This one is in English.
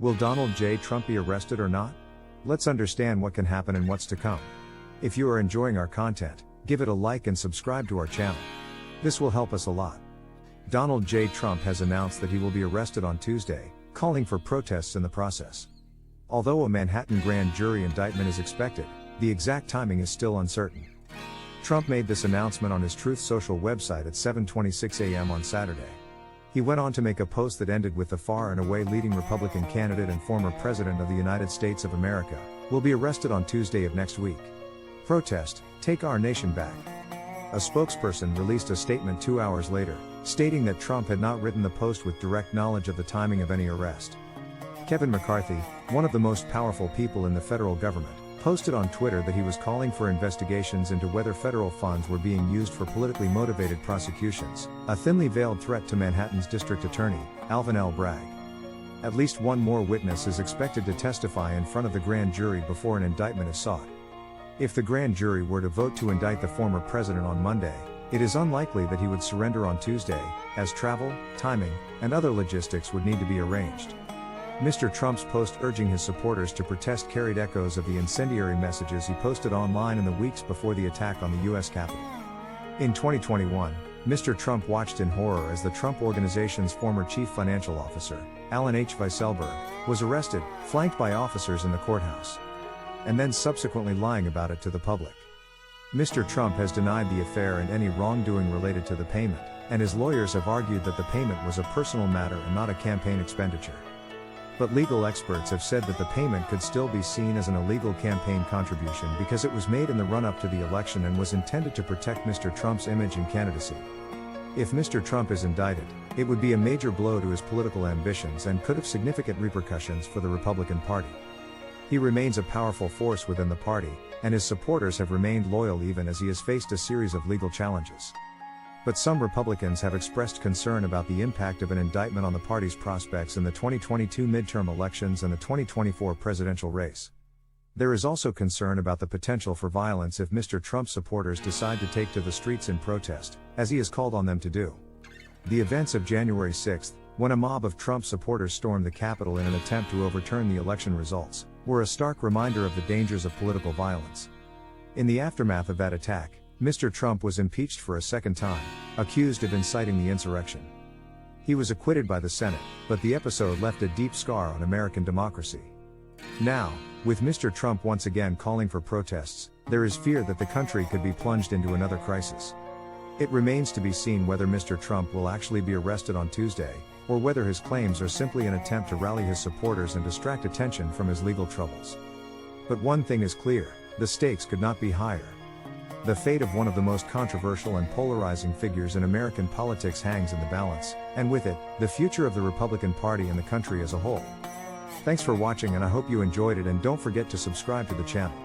Will Donald J. Trump be arrested or not? Let's understand what can happen and what's to come. If you are enjoying our content, give it a like and subscribe to our channel. This will help us a lot. Donald J. Trump has announced that he will be arrested on Tuesday, calling for protests in the process. Although a Manhattan grand jury indictment is expected, the exact timing is still uncertain. Trump made this announcement on his Truth Social website at 7:26 a.m. on Saturday. He went on to make a post that ended with the far and away leading Republican candidate and former President of the United States of America, will be arrested on Tuesday of next week. Protest, take our nation back. A spokesperson released a statement 2 hours later, stating that Trump had not written the post with direct knowledge of the timing of any arrest. Kevin McCarthy, one of the most powerful people in the federal government, posted on Twitter that he was calling for investigations into whether federal funds were being used for politically motivated prosecutions, a thinly veiled threat to Manhattan's District Attorney, Alvin L. Bragg. At least one more witness is expected to testify in front of the grand jury before an indictment is sought. If the grand jury were to vote to indict the former president on Monday, it is unlikely that he would surrender on Tuesday, as travel, timing, and other logistics would need to be arranged. Mr. Trump's post urging his supporters to protest carried echoes of the incendiary messages he posted online in the weeks before the attack on the U.S. Capitol. In 2021, Mr. Trump watched in horror as the Trump Organization's former chief financial officer, Alan H. Weisselberg, was arrested, flanked by officers in the courthouse, and then subsequently lying about it to the public. Mr. Trump has denied the affair and any wrongdoing related to the payment, and his lawyers have argued that the payment was a personal matter and not a campaign expenditure. But legal experts have said that the payment could still be seen as an illegal campaign contribution because it was made in the run-up to the election and was intended to protect Mr. Trump's image and candidacy. If Mr. Trump is indicted, it would be a major blow to his political ambitions and could have significant repercussions for the Republican Party. He remains a powerful force within the party, and his supporters have remained loyal even as he has faced a series of legal challenges. But some Republicans have expressed concern about the impact of an indictment on the party's prospects in the 2022 midterm elections and the 2024 presidential race. There is also concern about the potential for violence if Mr. Trump's supporters decide to take to the streets in protest, as he has called on them to do. The events of January 6, when a mob of Trump supporters stormed the Capitol in an attempt to overturn the election results, were a stark reminder of the dangers of political violence. In the aftermath of that attack, Mr. Trump was impeached for a second time, accused of inciting the insurrection. He was acquitted by the Senate, but the episode left a deep scar on American democracy. Now, with Mr. Trump once again calling for protests, there is fear that the country could be plunged into another crisis. It remains to be seen whether Mr. Trump will actually be arrested on Tuesday, or whether his claims are simply an attempt to rally his supporters and distract attention from his legal troubles. But one thing is clear, the stakes could not be higher. The fate of one of the most controversial and polarizing figures in American politics hangs in the balance, and with it, the future of the Republican Party and the country as a whole. Thanks for watching, and I hope you enjoyed it, and don't forget to subscribe to the channel.